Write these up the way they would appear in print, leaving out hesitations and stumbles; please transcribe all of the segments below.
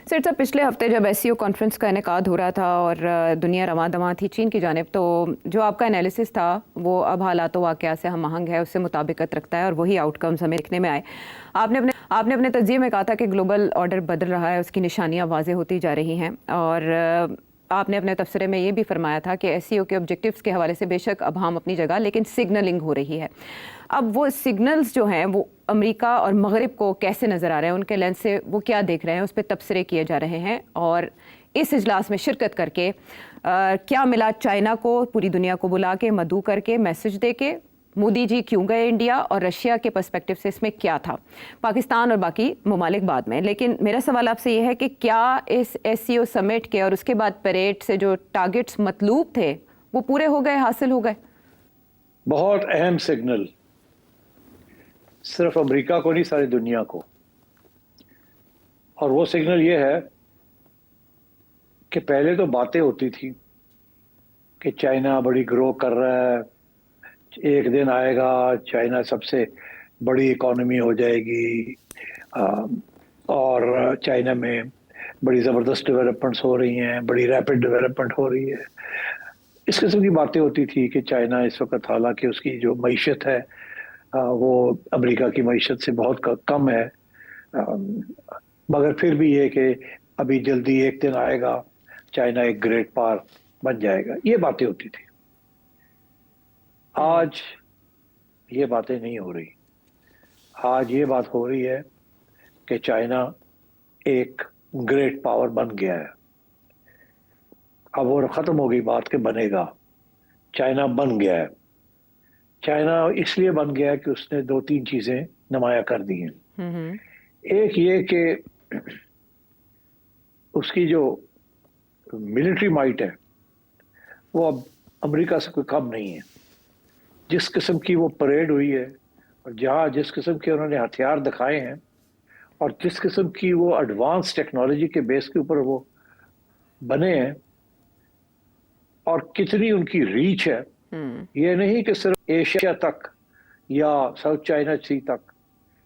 Sir साहब, पिछले हफ्ते जब एससीओ कॉन्फ्रेंस का इनेकाद हो रहा था और दुनिया रवां दवां थी चीन की जानिब, तो जो आपका एनालिसिस था वो अब हालात वाक़या से हम आहंग है, उससे मुताबिकत रखता है और वही आउटकम्स हमें देखने में आए। आपने अपने तज्ज़िये में कहा था कि ग्लोबल ऑर्डर बदल रहा है, उसकी निशानियाँ वाज़ेह होती जा रही हैं और आपने अपने तबसरे में ये भी फरमाया था कि एससीओ के ऑब्जेक्टिव्स के हवाले से बेशक अब हम अपनी जगह, लेकिन सिग्नलिंग हो रही है। अब वो सिग्नल्स जो हैं वो अमेरिका और मगरिब को कैसे नज़र आ रहे हैं, उनके लेंस से वो क्या देख रहे हैं, उस पर तबसरे किए जा रहे हैं। और इस इजलास में शिरकत करके क्या मिला चाइना को, पूरी दुनिया को बुला के, मदऊ करके, मैसेज दे के, मोदी जी क्यों गए इंडिया, और रशिया के पर्सपेक्टिव से इसमें क्या था, पाकिस्तान और बाकी ममालिक बाद में। लेकिन मेरा सवाल आपसे ये है कि क्या इस एससीओ समिट के और उसके बाद परेड से जो टारगेट्स मतलूब थे वो पूरे हो गए, हासिल हो गए? बहुत अहम सिग्नल, सिर्फ अमेरिका को नहीं, सारी दुनिया को। और वो सिग्नल ये है कि पहले तो बातें होती थी कि चाइना बड़ी ग्रो कर रहा है, एक दिन आएगा चाइना सबसे बड़ी इकोनॉमी हो जाएगी, और चाइना में बड़ी ज़बरदस्त डेवलपमेंट्स हो रही हैं, बड़ी रैपिड डेवलपमेंट हो रही है। इस किस्म की बातें होती थी कि चाइना इस वक्त, हालांकि उसकी जो मईशत है वो अमेरिका की मईशत से बहुत कम है, मगर फिर भी ये कि अभी जल्दी एक दिन आएगा चाइना एक ग्रेट पावर बन जाएगा, ये बातें होती थी। आज ये बातें नहीं हो रही। आज ये बात हो रही है कि चाइना एक ग्रेट पावर बन गया है। अब वो खत्म हो गई बात के बनेगा, चाइना बन गया है। चाइना इसलिए बन गया है कि उसने दो तीन चीजें नुमाया कर दी हैं। एक ये कि उसकी जो मिलिट्री माइट है वो अब अमेरिका से कोई कम नहीं है। जिस किस्म की वो परेड हुई है और जहां जिस किस्म के उन्होंने हथियार दिखाए हैं और जिस किस्म की वो एडवांस टेक्नोलॉजी के बेस के ऊपर वो बने हैं और कितनी उनकी रीच है, ये नहीं कि सिर्फ एशिया तक या साउथ चाइना सी तक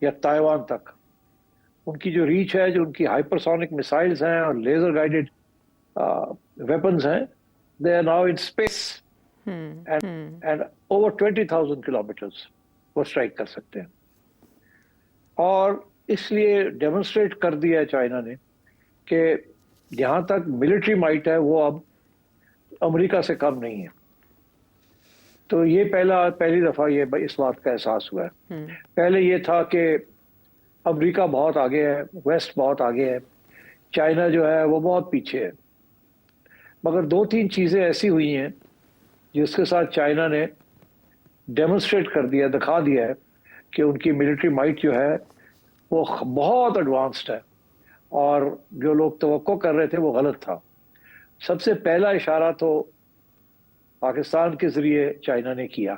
या ताइवान तक। उनकी जो रीच है, जो उनकी हाइपरसोनिक मिसाइल्स हैं और लेजर गाइडेड वेपन्स हैं, they are now in space and over 20,000 kilometres वो स्ट्राइक कर सकते हैं। और इसलिए डेमोन्स्ट्रेट कर दिया है चाइना ने कि जहां तक मिलिट्री माइट है वो अब अमेरिका से कम नहीं है। तो ये पहली दफा ये इस बात का एहसास हुआ है। पहले ये था कि अमेरिका बहुत आगे है, वेस्ट बहुत आगे है, चाइना जो है वो बहुत पीछे है। मगर दो तीन चीजें ऐसी हुई हैं जिसके साथ चाइना ने डेमोन्स्ट्रेट कर दिया, दिखा दिया है कि उनकी मिलिट्री माइट जो है वो बहुत एडवांस्ड है और जो लोग तवक्को कर रहे थे वो गलत था। सबसे पहला इशारा तो पाकिस्तान के जरिए चाइना ने किया,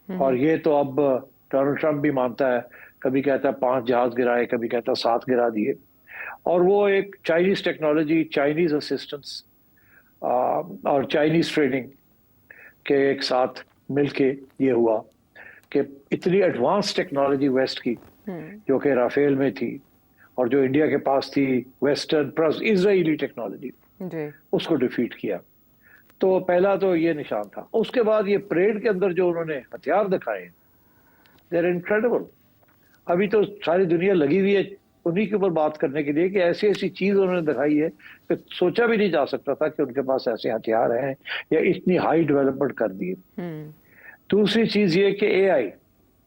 और ये तो अब डोनाल्ड ट्रंप भी मानता है। कभी कहता है 5 जहाज गिराए, कभी कहता है 7 गिरा दिए। और वो एक चाइनीज टेक्नोलॉजी, चाइनीज असिस्टेंस और चाइनीज ट्रेनिंग के एक साथ मिलके ये हुआ कि इतनी एडवांस टेक्नोलॉजी वेस्ट की, जो कि राफेल में थी और जो इंडिया के पास थी, वेस्टर्न प्लस इजरायली टेक्नोलॉजी, उसको डिफीट किया। तो पहला तो ये निशान था। उसके बाद ये परेड के अंदर जो उन्होंने हथियार दिखाए, दे आर इनक्रेडिबल। अभी तो सारी दुनिया लगी हुई है उन्हीं के ऊपर बात करने के लिए कि ऐसी ऐसी चीज उन्होंने दिखाई है कि सोचा भी नहीं जा सकता था कि उनके पास ऐसे हथियार हैं या इतनी हाई डेवलपमेंट कर दी। दूसरी चीज ये कि एआई,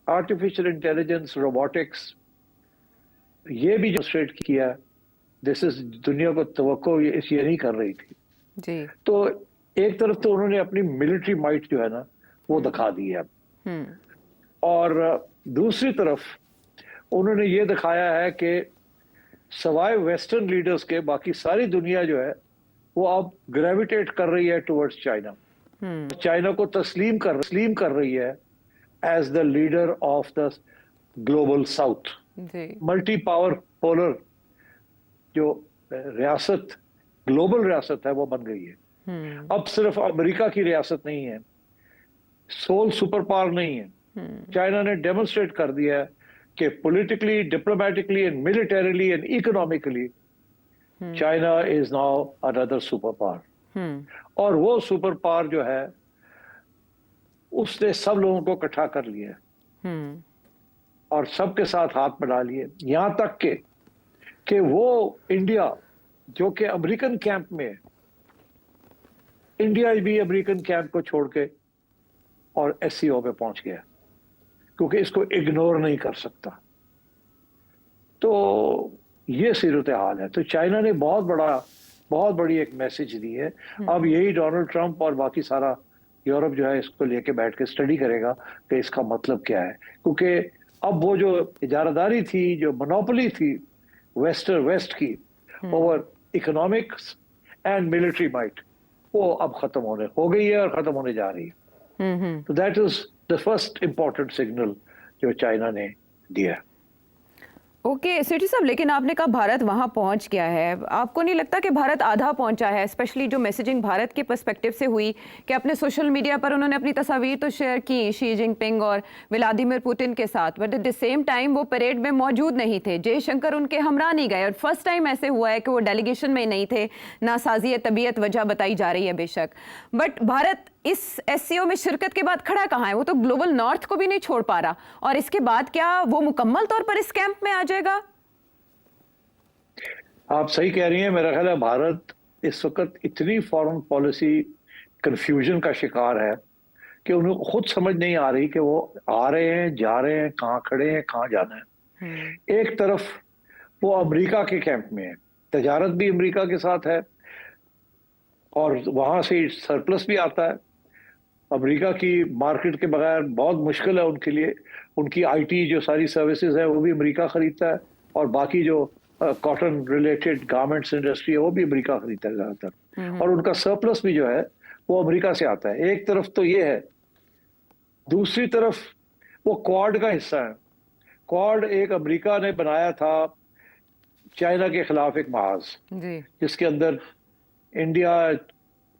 आर्टिफिशियल इंटेलिजेंस, रोबोटिक्स, ये भी डेमोन्स्ट्रेट किया। दिस इज दुनिया को तवक्को ये नहीं कर रही थी जी। तो एक तरफ तो उन्होंने अपनी मिलिट्री माइट जो है ना वो दिखा दी है, और दूसरी तरफ उन्होंने ये दिखाया है कि सवाए वेस्टर्न लीडर्स के बाकी सारी दुनिया जो है वो अब ग्रेविटेट कर रही है टुवर्ड्स चाइना। चाइना को तस्लीम कर रही है as the leader of the global south. Multi power polar जो रियासत, ग्लोबल रियासत है, वो बन गई है। अब सिर्फ अमेरिका की रियासत नहीं है, सोल सुपर पावर नहीं है। चाइना ने डेमोन्स्ट्रेट कर दिया है कि politically, diplomatically and militarily and economically China is now another super power, और वो सुपर पावर जो है उसने सब लोगों को इकट्ठा कर लिया और सबके साथ हाथ मिला लिए, यहां तक कि वो इंडिया जो कि अमेरिकन कैंप में है, इंडिया भी अमेरिकन कैंप को छोड़ के और एससीओ पे पहुंच गया, क्योंकि इसको इग्नोर नहीं कर सकता। तो ये सूरत हाल है। तो चाइना ने बहुत बड़ी एक मैसेज दी है। अब यही डोनाल्ड ट्रंप और बाकी सारा यूरोप जो है इसको लेके बैठ के स्टडी करेगा कि इसका मतलब क्या है, क्योंकि अब वो जो इजारादारी थी, जो मोनोपोली थी वेस्ट की over economics and military might, वो अब खत्म हो गई है और खत्म होने जा रही है। तो that is the first important signal जो चाइना ने दिया। ओके सेठी साहब, लेकिन आपने कहा भारत वहां पहुंच गया है, आपको नहीं लगता कि भारत आधा पहुंचा है? स्पेशली जो मैसेजिंग भारत के पर्सपेक्टिव से हुई कि अपने सोशल मीडिया पर उन्होंने अपनी तस्वीर तो शेयर की शी जिनपिंग और व्लादिमीर पुतिन के साथ, but at the same time वो परेड में मौजूद नहीं थे, जयशंकर उनके हमरा नहीं गए, और फर्स्ट टाइम ऐसे हुआ है कि वो डेलीगेशन में नहीं थे। नासाजी तबीयत वजह बताई जा रही है बेशक, बट भारत इस एससीओ में शिरकत के बाद खड़ा कहाँ है? वो तो ग्लोबल नॉर्थ को भी नहीं छोड़ पा रहा, और इसके बाद क्या वो मुकम्मल तौर पर इस कैंप में आ जाएगा? आप सही कह रही हैं। मेरा ख्याल है भारत इस वक्त इतनी फॉरेन पॉलिसी कंफ्यूजन का शिकार है कि उन्हें खुद समझ नहीं आ रही कि वो आ रहे हैं, जा रहे हैं, कहाँ खड़े हैं, कहाँ जाना है। एक तरफ वो अमेरिका के कैंप में है, तजारत भी अमेरिका के साथ है और वहां से सरप्लस भी आता है। अमेरिका की मार्केट के बगैर बहुत मुश्किल है उनके लिए। उनकी आईटी जो सारी सर्विसेज है वो भी अमेरिका खरीदता है, और बाकी जो कॉटन रिलेटेड गारमेंट्स इंडस्ट्री है वो भी अमेरिका खरीदता है ज्यादातर, और उनका सरप्लस भी जो है वो अमेरिका से आता है। एक तरफ तो ये है, दूसरी तरफ वो क्वाड का हिस्सा है। क्वाड एक अमेरिका ने बनाया था चाइना के खिलाफ एक महाज, जिसके अंदर इंडिया,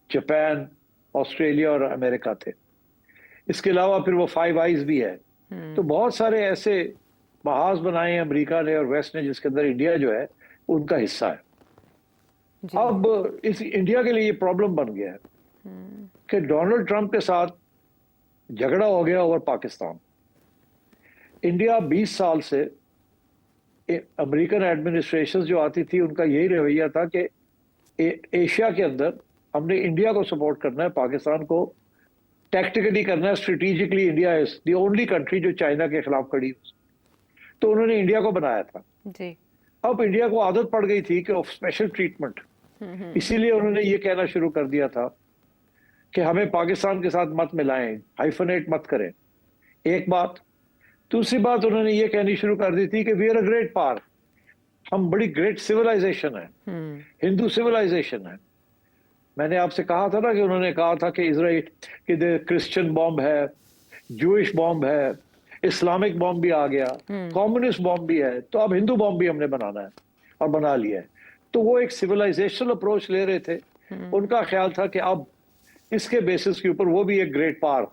जापान, ऑस्ट्रेलिया और अमेरिका थे। इसके अलावा फिर वो फाइव आइज भी है। तो बहुत सारे ऐसे महाज बनाए हैं अमेरिका ने और वेस्ट ने, जिसके अंदर इंडिया जो है उनका हिस्सा है। अब इस इंडिया के लिए ये प्रॉब्लम बन गया है कि डोनाल्ड ट्रंप के साथ झगड़ा हो गया ओवर पाकिस्तान। इंडिया 20 साल से अमेरिकन एडमिनिस्ट्रेशन जो आती थी उनका यही रवैया था कि एशिया के अंदर हमने इंडिया को सपोर्ट करना है, पाकिस्तान को टैक्टिकली करना है, strategically India is the only country जो चाइना के खिलाफ खड़ी हो। तो उन्होंने इंडिया को बनाया था जी। अब इंडिया को आदत पड़ गई थी कि ऑफ स्पेशल ट्रीटमेंट, इसीलिए उन्होंने ये कहना शुरू कर दिया था कि हमें पाकिस्तान के साथ मत मिलाएं, हाइफनेट मत करें। एक बात। दूसरी बात, उन्होंने ये कहनी शुरू कर दी थी कि we are a great power, हम बड़ी ग्रेट सिविलाइजेशन है, हिंदू सिविलाइजेशन है। मैंने आपसे कहा था ना कि उन्होंने कहा था कि इजराइल कि क्रिश्चियन बॉम्ब है, जूइश बॉम्ब है, इस्लामिक बॉम्ब भी आ गया, कम्युनिस्ट बॉम्ब भी है, तो अब हिंदू बॉम्ब भी हमने बनाना है, और बना लिया है। तो वो एक सिविलाइजेशनल अप्रोच ले रहे थे। उनका ख्याल था कि अब इसके बेसिस के ऊपर वो भी एक ग्रेट पावर,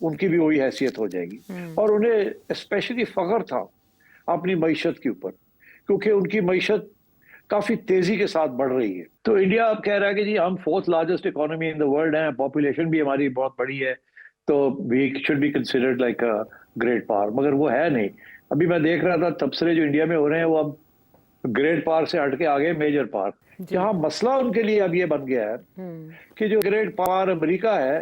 उनकी भी वही हैसियत हो जाएगी। और उन्हें स्पेशली फख्र था अपनी मईशत के ऊपर, क्योंकि उनकी मईशत काफी तेजी के साथ बढ़ रही है। तो इंडिया अब कह रहा है कि जी हम 4th largest economy in the world है, पॉपुलेशन भी हमारी बहुत बड़ी है, तो we should be considered like a great power. मगर वो है नहीं। अभी मैं देख रहा था तबसरे जो इंडिया में हो रहे हैं वो अब ग्रेट पावर से हट के आ गए मेजर पावर। जहाँ मसला उनके लिए अब ये बन गया है कि जो ग्रेट पावर अमेरिका है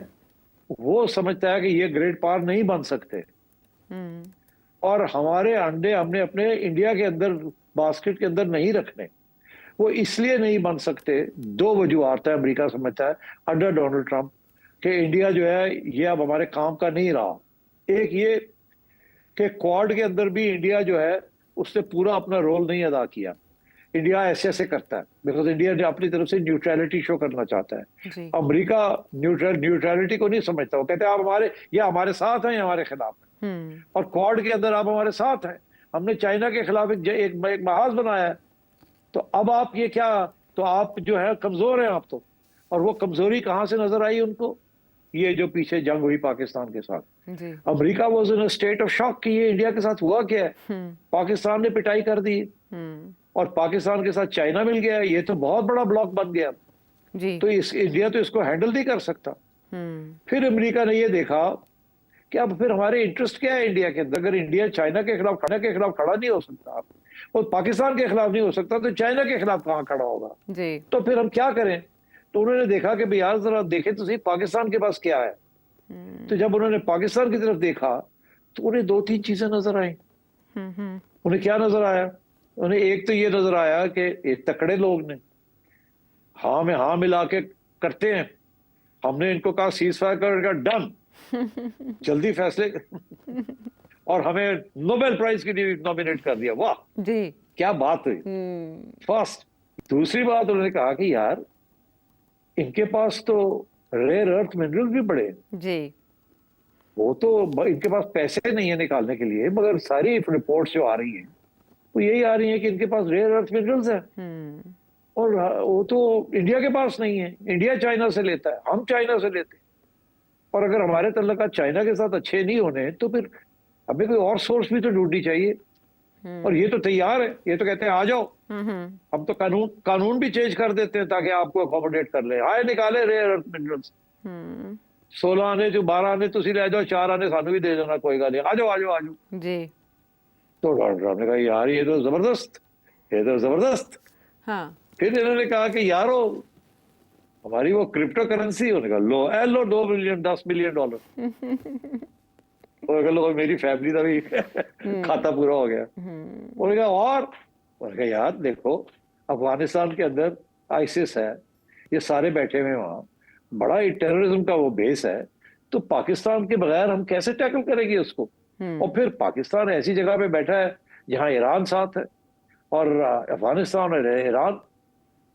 वो समझता है कि ये ग्रेट पावर नहीं बन सकते, और हमारे अंडे हमने अपने इंडिया के अंदर बास्केट के अंदर नहीं रखने। वो इसलिए नहीं बन सकते, 2 वजूहत है अमेरिका समझता है अंडर डोनाल्ड ट्रंप कि इंडिया जो है ये अब हमारे काम का नहीं रहा। एक ये कि क्वाड के अंदर भी इंडिया जो है उसने पूरा अपना रोल नहीं अदा किया। इंडिया ऐसे ऐसे करता है बिकॉज इंडिया ने अपनी तरफ से न्यूट्रलिटी शो करना चाहता है। अमेरिका न्यूट्रलिटी को नहीं समझता, वो कहते हैं आप हमारे साथ हैं या हमारे खिलाफ है। और क्वाड के अंदर आप हमारे साथ हैं, हमने चाइना के खिलाफ एक महाज बनाया है, तो अब आप ये क्या, तो आप जो है कमजोर हैं आप तो। और वो कमजोरी कहां से नजर आई उनको? ये जो पीछे जंग हुई पाकिस्तान के साथ, America was in a state of shock कि ये इंडिया के साथ हुआ क्या है, पाकिस्तान ने पिटाई कर दी। और पाकिस्तान के साथ चाइना मिल गया, ये तो बहुत बड़ा ब्लॉक बन गया। जी। तो इस इंडिया तो इसको हैंडल नहीं कर सकता। फिर अमेरिका ने ये देखा कि अब फिर हमारे इंटरेस्ट क्या है इंडिया के अंदर। अगर इंडिया चाइना के खिलाफ खड़ा नहीं हो सकता और पाकिस्तान के खिलाफ नहीं हो सकता, तो चाइना के खिलाफ कहाँ खड़ा होगा? जी। तो फिर हम क्या करें? तो उन्होंने देखा कि भाई यार जरा देखें तो सही पाकिस्तान के पास क्या है। तो जब उन्होंने पाकिस्तान की तरफ देखा तो उन्हें दो तीन चीजें नजर आई। उन्हें क्या नजर आया? उन्हें एक तो ये नजर आया कि ये तकड़े लोग ने हाँ में हाँ मिला के करते हैं। हमने इनको कहा सीज फायर कर डन, जल्दी फैसले और हमें नोबेल प्राइज के लिए नॉमिनेट कर दिया। वाह जी। क्या बात हुई। फर्स्ट। दूसरी बात उन्होंने कहा कि यार इनके पास तो रेयर अर्थ मिनरल भी बड़े हैं। जी। वो तो इनके पास पैसे नहीं है निकालने के लिए, मगर सारी रिपोर्ट्स जो आ रही हैं वो यही आ रही है कि इनके पास रेयर अर्थ मिनरल्स है। और वो तो इंडिया के पास नहीं है। इंडिया चाइना से लेता है, हम चाइना से लेते हैं। और अगर हमारे तल्लुकात चाइना के साथ अच्छे नहीं होने तो फिर हमें कोई और सोर्स भी तो ढूंढनी चाहिए। और ये तो तैयार है, ये तो कहते हैं आ जाओ, हम तो कानून भी चेंज कर देते हैं ताकि आपको अकोमोडेट कर ले। हाय निकाले रेयर अर्थ मिनरल्स, 16 आने जो 12 आने तुसी ले जाओ, 4 आने सानू भी दे देना, कोई गल नहीं, आ जाओ आ जाओ आ जाओ। जी। तो डॉक्टर साहब ने कहा यार ये तो जबरदस्त, ये तो जबरदस्त। हाँ। फिर इन्होंने कहा कि यारो हमारी वो क्रिप्टो करेंसी, होने का लो ए लो 2 मिलियन $10 मिलियन। और लो मेरी फैमिली का भी खाता पूरा हो गया। उन्होंने कहा और उन्होंने कहा यार देखो अफगानिस्तान के अंदर आईसिस है, ये सारे बैठे हुए वहां, बड़ा ही टेररिज्म का वो बेस है। तो पाकिस्तान के बगैर हम कैसे टैकल करेंगे उसको? और फिर पाकिस्तान ऐसी जगह पे बैठा है जहां ईरान साथ है और अफगानिस्तान और ईरान,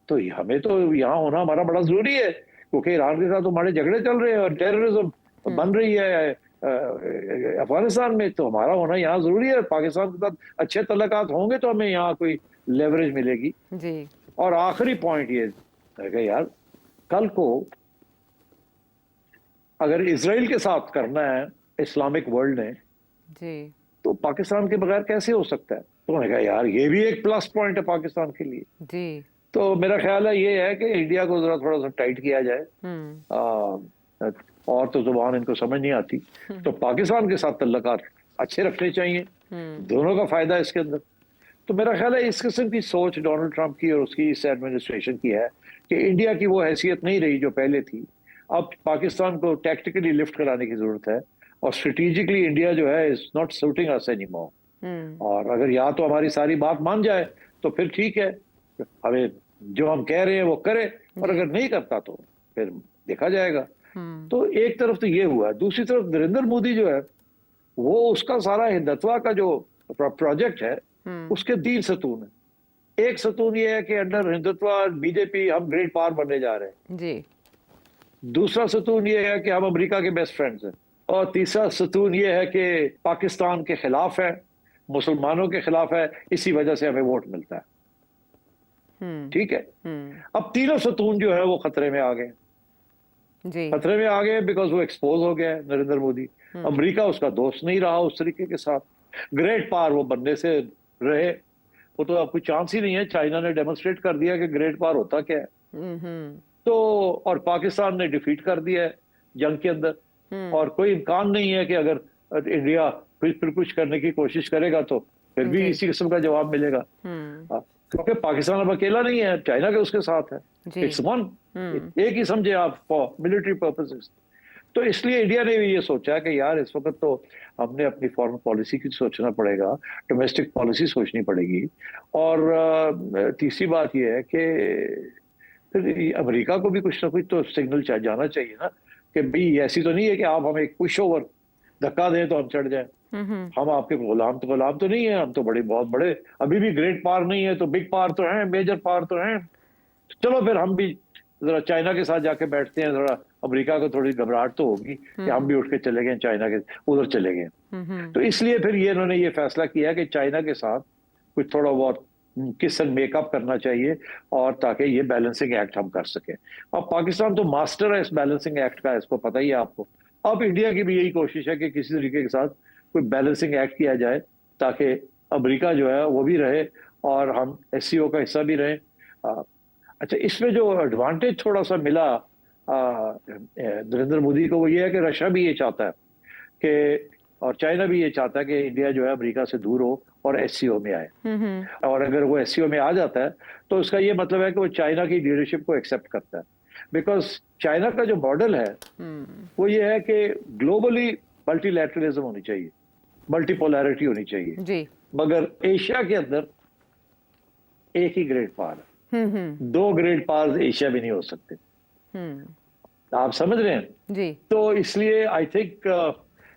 तो हमें तो यहाँ होना हमारा बड़ा जरूरी है, क्योंकि ईरान के साथ तो हमारे झगड़े चल रहे हैं और टेररिज्म बन रही है अफगानिस्तान में, तो हमारा होना यहाँ जरूरी है। पाकिस्तान के साथ अच्छे तल्लुकात होंगे तो हमें यहाँ कोई लेवरेज मिलेगी। जी। और आखिरी पॉइंट ये है कि यार कल को अगर इसराइल के साथ करना है इस्लामिक वर्ल्ड ने, जी। तो पाकिस्तान के बगैर कैसे हो सकता है? तो मैंने कहा यार ये भी एक प्लस पॉइंट है पाकिस्तान के लिए। जी। तो मेरा ख्याल है ये है कि इंडिया को जरा थोड़ा सा टाइट किया जाए। और तो जुबान इनको समझ नहीं आती, तो पाकिस्तान के साथ तल्लुकात अच्छे रखने चाहिए, दोनों का फायदा है इसके अंदर। तो मेरा ख्याल है इस किस्म की सोच डोनाल्ड ट्रंप की और उसकी इस एडमिनिस्ट्रेशन की है कि इंडिया की वो हैसियत नहीं रही जो पहले थी। अब पाकिस्तान को टैक्टिकली लिफ्ट कराने की जरूरत है और स्ट्रेटेजिकली इंडिया जो है is not shooting us anymore. और अगर या तो हमारी सारी बात मान जाए तो फिर ठीक है, हमें जो हम कह रहे हैं वो करे, और अगर नहीं करता तो फिर देखा जाएगा। तो एक तरफ तो ये हुआ, दूसरी तरफ नरेंद्र मोदी जो है वो उसका सारा हिंदुत्व का जो प्रोजेक्ट है उसके 3 सतून है। एक सतून ये है कि अंडर हिंदुत्व बीजेपी हम ग्रेट पावर बनने जा रहे हैं जी। दूसरा सतून ये है कि हम अमेरिका के बेस्ट फ्रेंड्स हैं। और तीसरा सतून ये है कि पाकिस्तान के खिलाफ है, मुसलमानों के खिलाफ है, इसी वजह से हमें वोट मिलता है। ठीक है। अब तीनों सतून जो है वो खतरे में आ गए। जी। खतरे में आ गए बिकॉज वो एक्सपोज हो गया है नरेंद्र मोदी। अमेरिका उसका दोस्त नहीं रहा उस तरीके के साथ, ग्रेट पावर वो बनने से रहे, वो तो अब कोई चांस ही नहीं है। चाइना ने डेमोन्स्ट्रेट कर दिया कि ग्रेट पावर होता क्या है। तो और पाकिस्तान ने डिफीट कर दिया है जंग के अंदर, और कोई इम्कान नहीं है कि अगर इंडिया फिर कुछ करने की कोशिश करेगा तो फिर भी इसी किस्म का जवाब मिलेगा। क्योंकि पाकिस्तान अब अकेला नहीं है, चाइना के उसके साथ है, इट्स वन, एक ही समझे आप फॉर मिलिट्री पर्पसेस। तो इसलिए इंडिया ने भी ये सोचा कि यार इस वक्त तो हमने अपनी फॉरेन पॉलिसी की सोचना पड़ेगा, डोमेस्टिक पॉलिसी सोचनी पड़ेगी। और तीसरी बात ये है कि फिर अमेरिका को भी कुछ ना कुछ तो सिग्नल जाना चाहिए ना कि भाई ऐसी तो नहीं है कि आप हमें पुश ओवर धक्का दें तो हम चढ़ जाए। हम आपके गुलाम तो नहीं है, हम तो बहुत बड़े, अभी भी ग्रेट पावर नहीं है तो बिग पावर तो है, मेजर पावर तो है। चलो फिर हम भी जरा चाइना के साथ जाके बैठते हैं, जरा अमेरिका को थोड़ी घबराहट तो होगी कि हम भी उठ के चले गए चाइना के उधर चले गए। तो इसलिए फिर ये इन्होंने ये फैसला किया कि चाइना के साथ कुछ थोड़ा बहुत किस मेकअप करना चाहिए, और ताकि ये बैलेंसिंग एक्ट हम कर सके। अब पाकिस्तान तो मास्टर है इस बैलेंसिंग एक्ट का, इसको पता ही है आपको। अब इंडिया की भी यही कोशिश है कि किसी तरीके के साथ कोई बैलेंसिंग एक्ट किया जाए ताकि अमेरिका जो है वो भी रहे और हम एससीओ का हिस्सा भी रहे। अच्छा, इसमें जो एडवांटेज थोड़ा सा मिला नरेंद्र मोदी को, वो ये है कि रशिया भी ये चाहता है कि, और चाइना भी ये चाहता है कि इंडिया जो है अमेरिका से दूर हो और एससीओ में आए। और अगर वो एससीओ में आ जाता है तो उसका ये मतलब है कि वो चाइना की लीडरशिप को एक्सेप्ट करता है। बिकॉज चाइना का जो मॉडल है वो ये है कि ग्लोबली मल्टीलैटरलिज्म होनी चाहिए, मल्टीपोलैरिटी होनी चाहिए, जी। मगर एशिया के अंदर एक ही ग्रेट पावर है, दो ग्रेट पावर एशिया में नहीं हो सकते। आप समझ रहे हैं? जी। तो इसलिए आई थिंक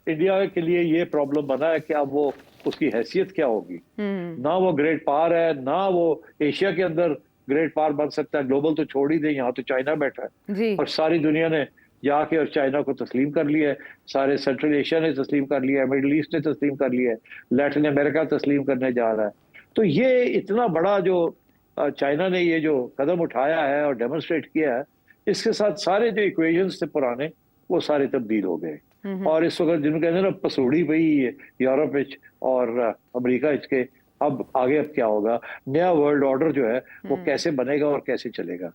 इंडिया के लिए ये प्रॉब्लम बना है कि अब वो, उसकी हैसियत क्या होगी। ना वो ग्रेट पावर है, ना वो एशिया के अंदर ग्रेट पावर बन सकता है। ग्लोबल तो छोड़ ही दे, यहाँ तो चाइना बैठा है जी। और सारी दुनिया ने जाके और चाइना को तस्लीम कर लिया है। सारे सेंट्रल एशिया ने तस्लीम कर लिया है, मिडिल ईस्ट ने तस्लीम कर लिया है, लैटिन अमेरिका तस्लीम करने जा रहा है। तो ये इतना बड़ा जो चाइना ने ये जो कदम उठाया है और डेमोन्स्ट्रेट किया है, इसके साथ सारे जो इक्वेशंस थे पुराने वो सारे तब्दील हो गए। और इस वक्त जिनको कहते हैं ना पसूड़ी पई यूरोप और अमेरिका के, अब आगे अब क्या होगा, नया वर्ल्ड ऑर्डर जो है वो कैसे बनेगा और कैसे चलेगा।